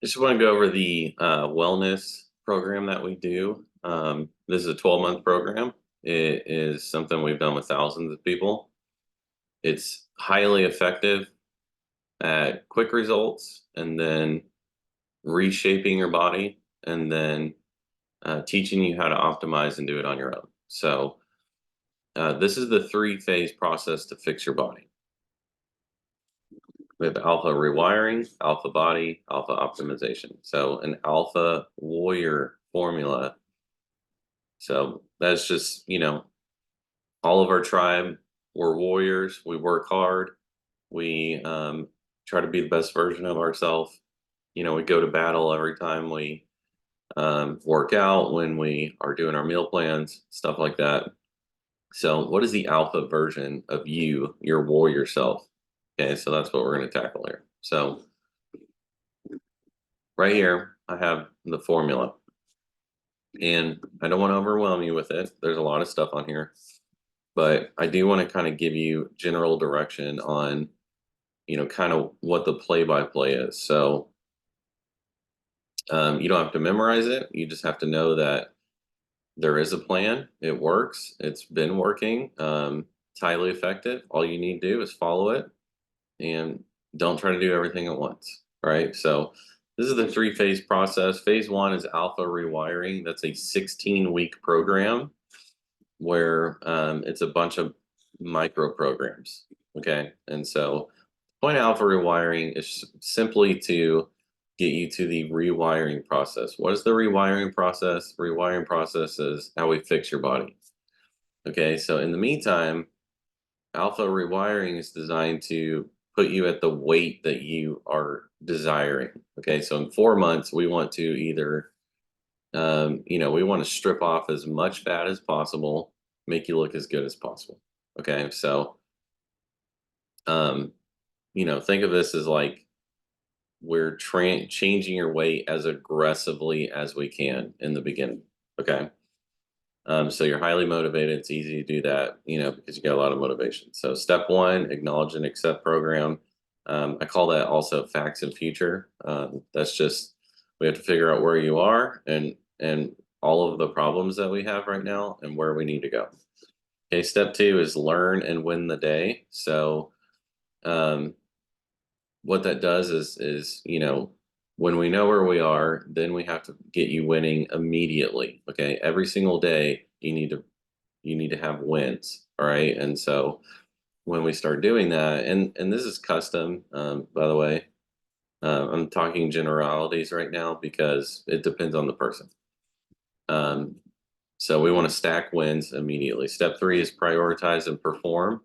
Just want to go over the wellness program that we do. This is a 12-month program. It is something we've done with thousands of people. It's highly effective at quick results and then reshaping your body and then teaching you how to optimize and do it on your own. So, this is the three-phase process to fix your body. We have alpha rewiring, alpha body, alpha optimization. So an alpha warrior formula. So that's just, all of our tribe, we're warriors. We work hard. We try to be the best version of ourselves. We go to battle every time we work out, when we are doing our meal plans, stuff like that. So what is the alpha version of you, your warrior self? Okay, so that's what we're going to tackle here. So right here, I have the formula, and I don't want to overwhelm you with it. There's a lot of stuff on here, but I do want to kind of give you general direction on, kind of what the play-by-play is. So you don't have to memorize it. You just have to know that there is a plan. It works. It's been working. It's highly effective. All you need to do is follow it, and don't try to do everything at once, right? So this is the three-phase process. Phase one is alpha rewiring. That's a 16-week program where it's a bunch of micro programs, okay? And so point of alpha rewiring is simply to get you to the rewiring process. What is the rewiring process? Rewiring process is how we fix your body. Okay, so in the meantime, alpha rewiring is designed to put you at the weight that you are desiring. Okay, so in 4 months, we want to either, we want to strip off as much fat as possible, make you look as good as possible. Okay, so, think of this as like we're changing your weight as aggressively as we can in the beginning. Okay. So you're highly motivated. It's easy to do that, because you got a lot of motivation. So step one, acknowledge and accept program. I call that also facts and future. That's just, we have to figure out where you are and all of the problems that we have right now and where we need to go. Okay, step two is learn and win the day. So what that does is when we know where we are, then we have to get you winning immediately. Okay, every single day you need to have wins. All right, and so when we start doing that, and this is custom, by the way, I'm talking generalities right now because it depends on the person. So we want to stack wins immediately. Step three is prioritize and perform.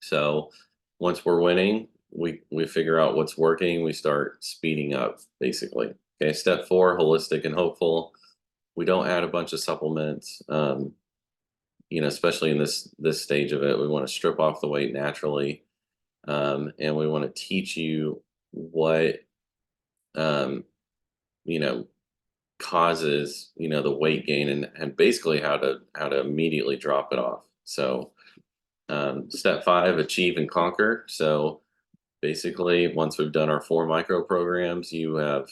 So once we're winning, we figure out what's working, we start speeding up, basically. Okay, step four, holistic and hopeful. We don't add a bunch of supplements, especially in this stage of it. We want to strip off the weight naturally, and we want to teach you what you know causes the weight gain, and basically how to immediately drop it off. So step five, achieve and conquer. So basically, once we've done our 4 micro programs, you have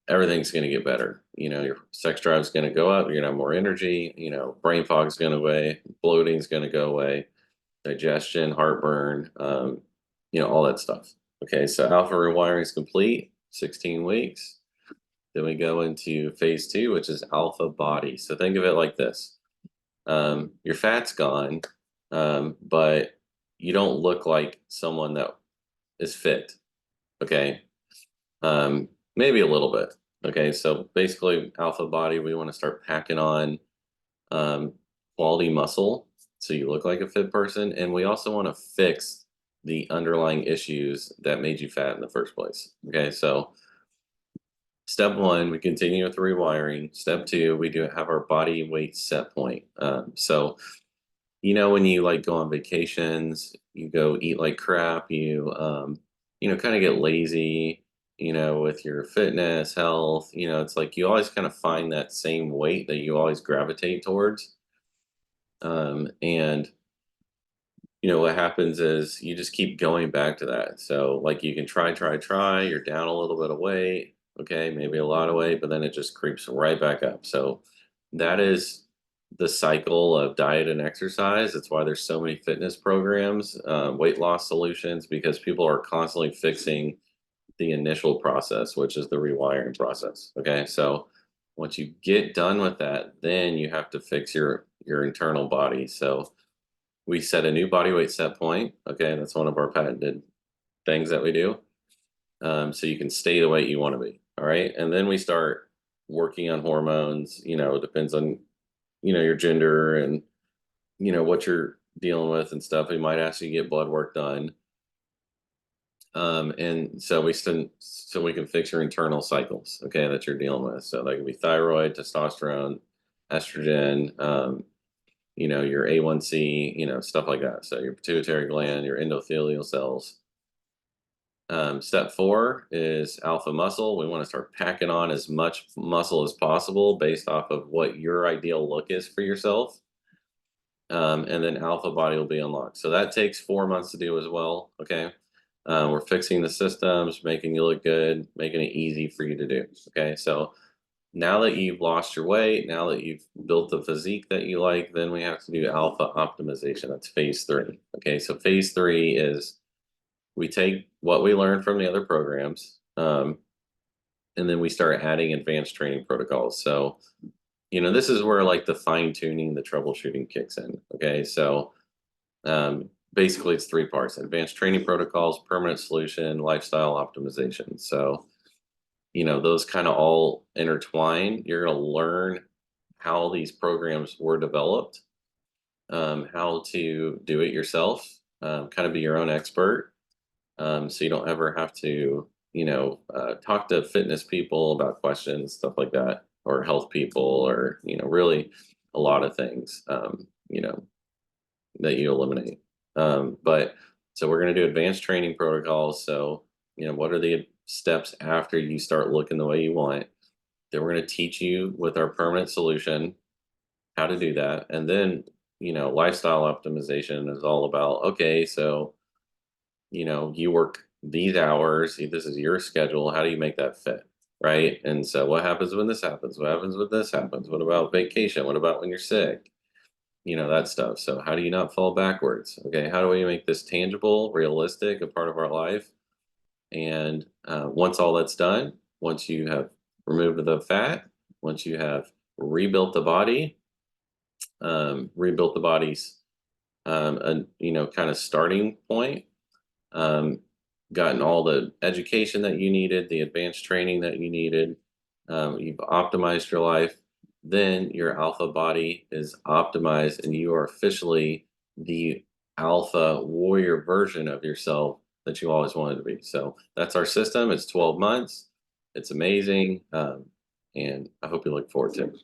everything's going to get better. Your sex drive is going to go up. You're going to have more energy. Brain fog is going to go away. Bloating is going to go away. Digestion, heartburn, all that stuff. Okay, so alpha rewiring is complete. 16 weeks. Then we go into phase two, which is alpha body. So think of it like this: your fat's gone, but you don't look like someone that is fit. Okay. Maybe a little bit. Okay. So basically, alpha body, we want to start packing on quality muscle so you look like a fit person. And we also want to fix the underlying issues that made you fat in the first place. Okay. So step one, we continue with the rewiring. Step two, we do have our body weight set point. So when you like go on vacations, you go eat like crap, you kind of get lazy, with your fitness, health, it's like you always kind of find that same weight that you always gravitate towards. And what happens is you just keep going back to that. So like you can try, you're down a little bit of weight, okay, maybe a lot of weight, but then it just creeps right back up. So that is the cycle of diet and exercise. That's why there's so many fitness programs, weight loss solutions, because people are constantly fixing the initial process, which is the rewiring process. Okay, so once you get done with that, then you have to fix your internal body. So we set a new body weight set point. Okay, that's one of our patented things that we do. So you can stay the weight you want to be. All right, and then we start working on hormones. It depends on your gender and what you're dealing with and stuff. We might ask you to get blood work done. And so we can fix your internal cycles, okay, that you're dealing with. So that can be thyroid, testosterone, estrogen, your A1C, stuff like that. So your pituitary gland, your endothelial cells. Step 4 is alpha muscle. We want to start packing on as much muscle as possible based off of what your ideal look is for yourself. And then alpha body will be unlocked. So that takes 4 months to do as well. Okay. We're fixing the systems, making you look good, making it easy for you to do. Okay. So now that you've lost your weight, now that you've built the physique that you like, then we have to do alpha optimization. That's phase 3. Okay. So phase 3 is we take what we learned from the other programs, and then we start adding advanced training protocols. So, this is where like the fine tuning, the troubleshooting kicks in. Okay. So, basically, it's 3 parts: advanced training protocols, permanent solution, lifestyle optimization. So, those kind of all intertwine. You're going to learn how these programs were developed, how to do it yourself, kind of be your own expert. So you don't ever have to, talk to fitness people about questions, stuff like that, or health people, or, really a lot of things, that you eliminate. But so we're going to do advanced training protocols. So, what are the steps after you start looking the way you want? Then we're going to teach you with our permanent solution how to do that. And then, lifestyle optimization is all about, okay, so, you work these hours, this is your schedule. How do you make that fit? Right. And so what happens when this happens? What happens when this happens? What about vacation? What about when you're sick? That stuff. So how do you not fall backwards? Okay, how do we make this tangible, realistic, a part of our life? And once all that's done, once you have removed the fat, once you have rebuilt the body, rebuilt the body's, and kind of starting point, um, gotten all the education that you needed, the advanced training that you needed, you've optimized your life, then your alpha body is optimized and you are officially the alpha warrior version of yourself that you always wanted to be. So that's our system. It's 12 months. It's amazing. And I hope you look forward to it.